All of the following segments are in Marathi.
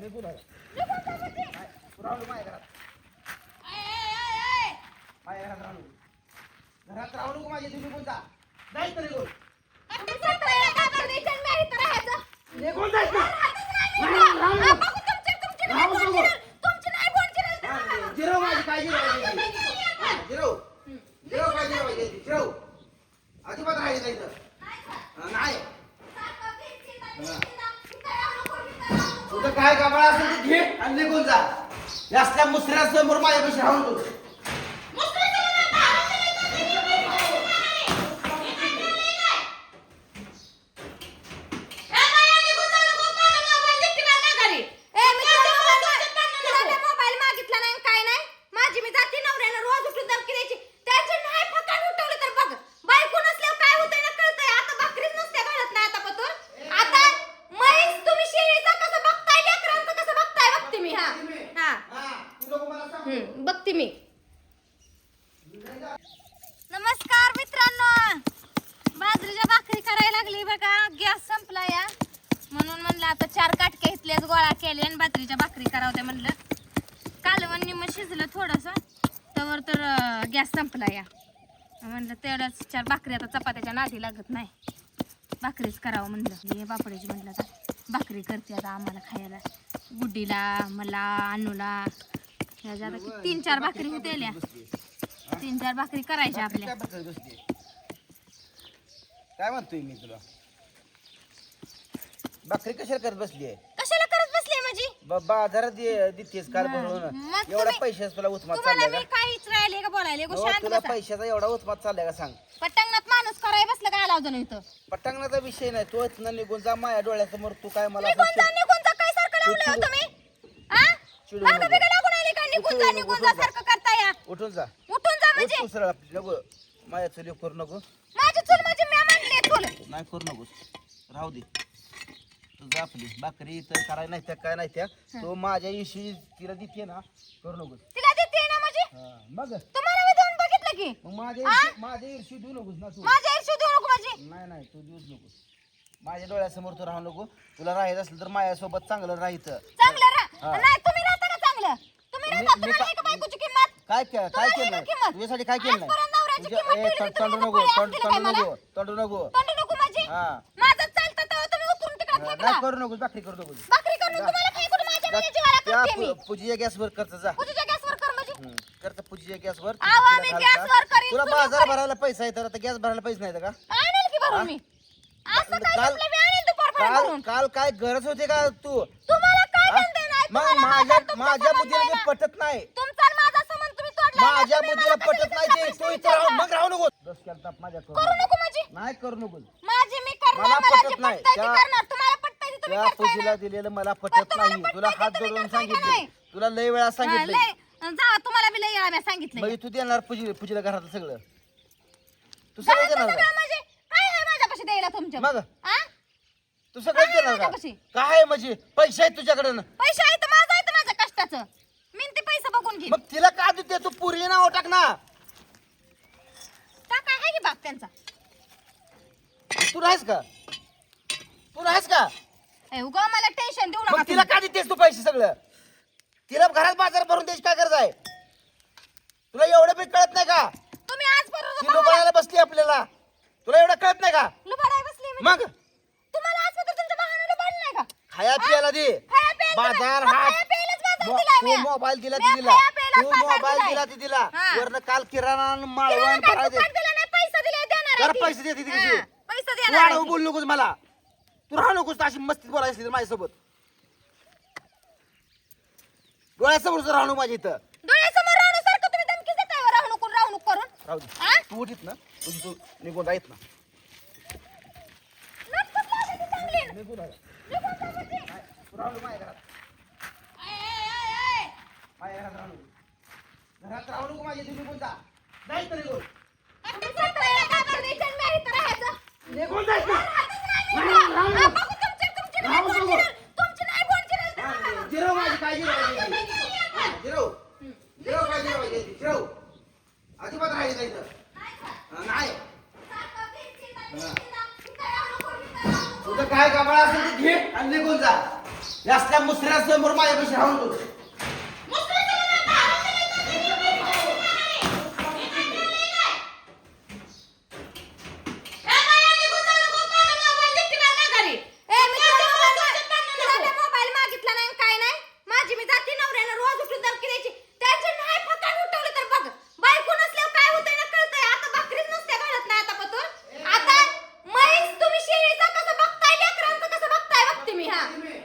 निघून आला. राहू माझ्या घरात. माझ्या घरात राहू नको. घरात राहू नको माझ्या. तुम्ही निघून जा. जायचं निघून. निघून जायचं. जिरव माझी काय जिरव काय जिरव अजिबात राहायचं इथं नाही. तुझं काय कामाला असेल ते घे आणि निघून जा. जास्त मुसऱ्यासमोर माझ्यापाशी राहून तू बघते मी. नमस्कार मित्रांनो, बाजरीच्या भाकरी करायला लागली बघा. गॅस संपला या म्हणून म्हणलं आता 4 काटके इथलेच गोळा केले आणि बाजरीच्या भाकरी करावत्या म्हणलं. कालवण निम्म शिजलं थोडस तवर तर गॅस संपला या म्हणलं तेवढ्याच 4 भाकरी. आता चपात्याच्या नादी लागत नाही, भाकरीच करावं म्हणलं. हे बापड्याची म्हणलं आता भाकरी करते आता आम्हाला खायला, गुड्डीला, मला, अनुला. 3-4 भाकरी होतेल्या, 3-4 भाकरी करायच्या आपल्या. काय म्हणतोय मी तुला? भाकरी कशाला करत बसली आहे? कशाला करत बसली माझी? बाजारात देतेस काल बनवून. एवढा पैशाचा तुला उत्मात तुम्हाला चाललाय मी काहीच राहिले का बोलायले गो? शांत तुला बसा. पैशाचा एवढा उत्मात चाललाय का सांग? पटंगणात माणूस कराय बसलं काय लावतो इथं? पटांगणाचा विषय नाही. तो इथनं निघून जा माझ्या डोळ्यासमोर. तू काय मला निघून जा काय सारखं लावलंय हो तुम्ही? आ? चिडू मागं नको. बिगं लागून आले का? निघून जा सारखं करता या. उठून जा. उठून जा म्हणजे? तू सरळ नको माझ्या चुली करू नको. माझी चूल माझी मी मांडली चूल. नाही करू नकोस, राहू दे. तू जा आपली भाकरी तर करायला नाही त्या काय नाही त्या. तो माझ्या इशी तिला देते ना, करू नकोस. तिला देते ना म्हणजे? मग तुम्हाला मी जाऊन बघितलं की माझ्या इर्षी देऊ नकोस ना तू. माझ्या इर्षी देऊ नको माझी. नाही तू देऊच नकोस. माझ्या डोळ्यासमोर तू राहू नको. तुला राहायचं असेल तर माझ्यासोबत चांगलं राहायचं. चांगलं राहा. नाही तुम्ही राहता का चांगलं? तुम्ही राहता, तुम्हाला नाही का बायकोची किंमत? काय केलं तुम्हाला नाही तुझ्यासाठी? काय केलं नाही आजपर्यंत नवऱ्याची तुझ्या? किंमत ठेवली तर तंडू तुम्हाला नको, कोणी असतील काय मला? तंडू नको. तोंड नको माझी. हा माझं चालतं तेव्हा तुम्ही उतरून तिकडे फेकला. नाही करू नकोस. भाकरी करू नकोस. भाकरी करून तुम्हाला काय करू? माझ्या म्हणजे जीवाला करते मी. त्या पूजेच्या गॅसवर करत जा. पूजेच्या गॅसवर कर म्हणजे? करत पूजेच्या गॅसवर. आवा मी गॅसवर करीन. तुला तुम्ही बाजार भरायला पैसा आहे तर आता गॅस भरायला पैसे नाही का? आणेल की भरून मी. असं काय काल- म्हटलं मी आणेल दुपारपर्यंत भरून. काल काय गरज होती का तू? तुम्हाला काय हा? धंदे नाही? मग तुम्हाला माझ्या तुमचा माझ्या संबंध बुद्धीला आहे ते ना? पटत नाही. तुमचा आणि माझा संबंध तुम्ही तोडला ना, माझ्या तुम्ही बुद्धीला मला पटत कशाला नाही ते. प्रश्न तू इथं विचारला? मग राहू नको. डोसक्याला ताप माझ्या करू करू नको माझी. नाही करू नको. माझी मी करणार, मला मला पटत जे नाही. पटतंय ते त्या- करणार. तुम्हाला पटतंय ते तुम्ही त्या करताय ना? पूजेला दिलेलं मला पण पटत तुम्हाला नाही. पटतंय तुला ते हात तुम्ही जोडून करताय का सांगितलं. नाही? तुला लय वेळा सांगितलं. लय. जा तुम्हाला बी लय वेळा मी सांगितलंय. मग तू देणार पूजेला घरात सगळं? तू घरातलं सगळं देणार सगळं का? म्हणजे काय आहे माझ्यापाशी द्यायला तुमच्या? मग? आ? तू सगळं काय देणार का? माझ्यापाशी? काय आहे म्हणजे पैसे आहेत तुझ्याकडे ना? पैसे आहेत माझं आहे माझं कष्टाचं. मी ते पैसे बघून घेईन. मग तिला का देते तू? पुरी नाव टाक ना. काय आहे की बाप त्यांचा? तू राहायस का? तू राहायस का? ए, उगा मला टेन्शन देऊ नका मग तिला तुम्ही. का देतेस तू पैसे सगळं? तिला घरात बाजार भरून द्यायची काय गरज आहे? तुला एवढं बी कळत नाही का? तुम्ही आजपर्यंत ती लोबाळायला बसली आपल्याला. तुला एवढं कळत नाही का? लुबाडाय बसली म्हणजे? मग तुम्हाला आजपर्यंत तुमच्या भावानं लुबाडलं नाही का? खाया पियाला दे. खाया प्यायला बाजार मग हा खाया प्यायलाच बाजार दिलाय तू मी. मोबाईल दिला मी ती दिला. खाया प्यायलाच तू बाजार मोबाईल दिलाय. दिला ती दिला. हा. वरनं काल किराणा आणि किराणा माळवण काय भरायचे. फुकट दिला नाही, पैसे दिले देणार आहे जरा ती. पैसे देते तिची. हा, पैसे तू देणार आहे वाढवून ती. बोलू नकोस मला. तू राहू नकोस अशी मस्तीत बोलायची असली तर माझ्यासोबत. डोळ्यासमोर राहू नको माझ्या इथं. डोळ्यासमोर राहण्यासारखं तुम्ही धमकी देताय वर राहू नको करून. राहू दे. हा? तू उठीत ना तू निघून राहत ना. नटखट लागायची चांगली. निघून राह. निघून जा म्हणजे. तू राहू नको माझ्या घरात. ए. माझ्या घरात राहू नको. घरात राहू नको माझ्या. तू निघून जा. जायचं निघून. तुम्ही सतराला काय करायचं आणि मी इथं राहायचं? निघून जायचं. राहतच नाही मी राहू इथं. नको. हा, बघू तुमची नाही राहू बोल नको. जिरल. तुमची नाही बोल जिरल तर मला. जिरव माझी काय जिरवायची? जिरव. जिरव काय जिरवायची? जिरव. अजिबात राहायचं नाही इथं. नाही. तुझं काय कामाला असेल ते घे आणि निघून जा. या असल्या मुसऱ्या समोर माझ्यापाशी राहून नको.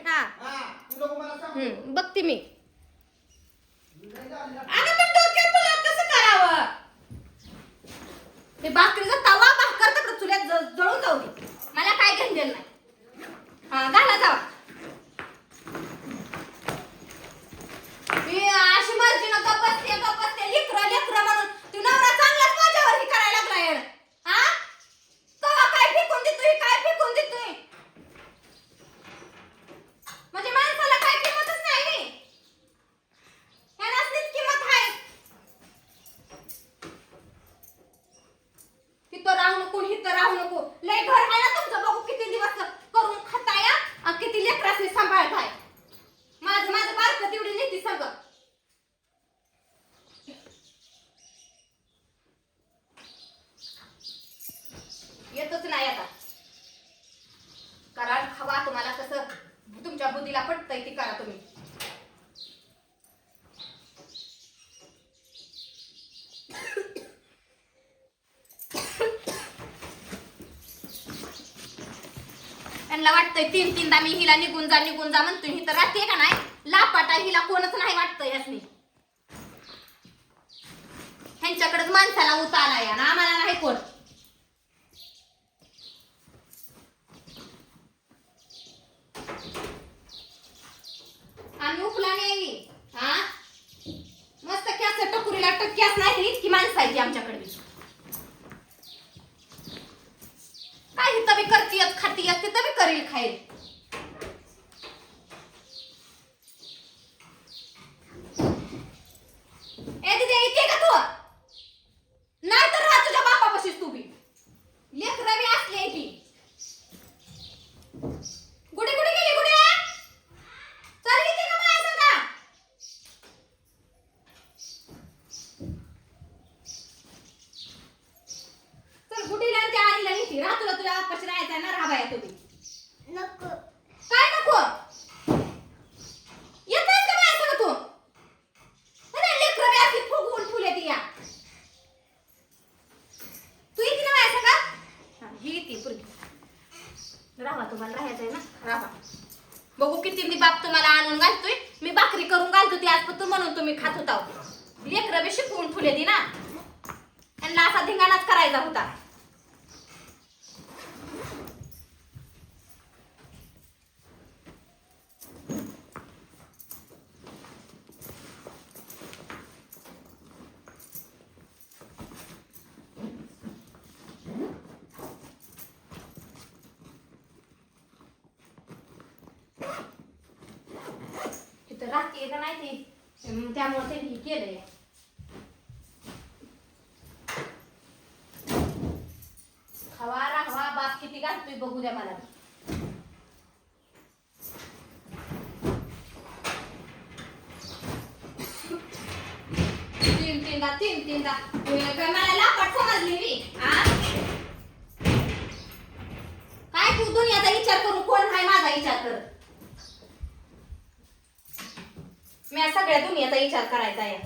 हा, तू नको मला सांग. बघते मी आता तर डोक्यात तुला कसं करावं ते भाकरीचा तवा भाकर तर चुल्यात जळून जाऊ दे मला काय घेणं नाही हा घाला जावा मी अशी मर्जी न गप्पसते लेकरं म्हणून तू नवरा चांगलाच माझ्यावर हे करायला लागला यार हा तवा काय फेकून देतोय काय फेकून देतोय म्हणजे माणसाला काय किंमतच नाही ह्यालाच किंमत आहे तिथं राहू नको हिथं राहू नको लय घर आहे ना तुमचं बघू किती दिवस करून खाताय आणि किती लेकरासनी सांभाळताय माझं बारकं तेवढी नीती सगळं येतच नाही आता करा खावा तुम्हाला कसं तुमच्या बुद्धीला पटतंय ती करा तुम्ही त्यांना वाटतंय तीनदा मी हिला निघून जा म्हणतोय ही तर राहते का नाही लापाटा हिला कोणच नाही वाटतंय यासनी ह्यांच्याकडेच माणसाला उताला या ना आम्हाला नाही कोण आम्ही उपला नाही हा मस्त कॅस टकुरीला टक्क्याच नाही इतकी माणसं आहे ती आमच्याकडे काय इथं बी करतीयच खातीयच तिथं बी करील खाईल ए दीदी इथे का तू नाही तर राहा तुझ्या बापापाशीच तू बी लेकरं बी असली ती गुडी गेली गुडी चल इथे का माझ्या संगा चल गुडीला आणि त्या आईला नीती राहा तुला तुझ्या बापाशी राहायचं ना राहा बाया तुम्ही नको काय नको येतच का माझ्या संग तू अरे लेकरं बी असली फुगवून ठेवले ती या तू इथे ना माझ्या संगा ही ती पुरगी राहा तुम्हाला राहायचंय ना राहा बघू किती बाप तुम्हाला आणून घालतोय मी भाकरी करून घालतो ती आजपासून म्हणून तुम्ही खात होता लेकरं बी शिकवून ठेवले ती ना त्यांना असा धिंगाणाच करायचा होता तिथं राहते का नाही ती त्यामुळे त्यांनी केलंय खावा राहावा बाप किती घालतोय बघू द्या मला तीनदा मला लापट समजली मी काय तू दुनियाचा विचार करून कोण आहे माझा विचार कर मी सगळ्या दुनियाचा विचार करायचा आहे